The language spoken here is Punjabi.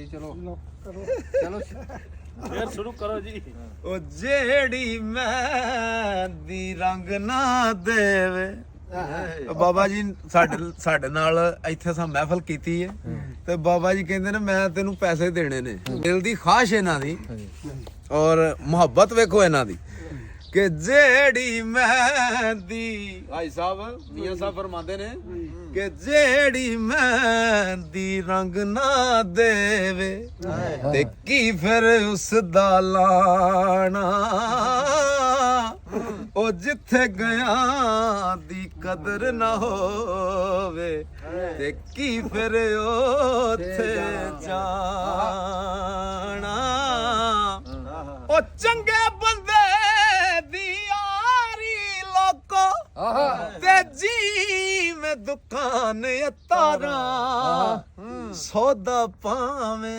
ਚਲੋ ਚਲੋ ਫੇਰ ਸ਼ੁਰੂ ਕਰੋ ਜੀ। ਉਹ ਜਿਹੜੀ ਮੈਂ ਦੀ ਰੰਗ ਨਾ ਦੇਵੇ। ਬਾਬਾ ਜੀ ਸਾਡੇ ਨਾਲ ਇੱਥੇ ਸਾ ਮਹਿਫਲ ਕੀਤੀ ਹੈ ਤੇ ਬਾਬਾ ਜੀ ਕਹਿੰਦੇ ਨੇ ਮੈਂ ਤੈਨੂੰ ਪੈਸੇ ਦੇਣੇ ਨੇ। ਦਿਲ ਦੀ ਖਾਸ਼ ਇਹਨਾਂ ਦੀ ਔਰ ਮੁਹੱਬਤ ਵੇਖੋ ਇਹਨਾਂ ਦੀ ਕਿ ਜਿਹੜੀ ਮਹਿੰਦੀ ਭਾਈ ਸਾਹਿਬ ਮੀਆਂ ਸਾਹਿਬ ਫਰਮਾਉਂਦੇ ਨੇ ਕਿ ਜਿਹੜੀ ਮਹਿੰਦੀ ਰੰਗ ਨਾ ਦੇਵੇ ਤੇ ਕੀ ਫਿਰ ਉਸ ਦਾ ਲਾਣਾ। ਉਹ ਜਿੱਥੇ ਗਿਆ ਦੀ ਕਦਰ ਨਾ ਹੋਵੇ ਤੇ ਕੀ ਫਿਰ ਉੱਥੇ ਜਾਣਾ। ਉਹ ਚੰਗੇ ਬੰਦੇ ਦੀ ਯਾਰੀ ਲੋਕੋ ਤੇ ਜੀਵੇਂ ਦੁਕਾਨ ਤਾਰਾ ਸੌਦਾ ਪਾਵੇਂ।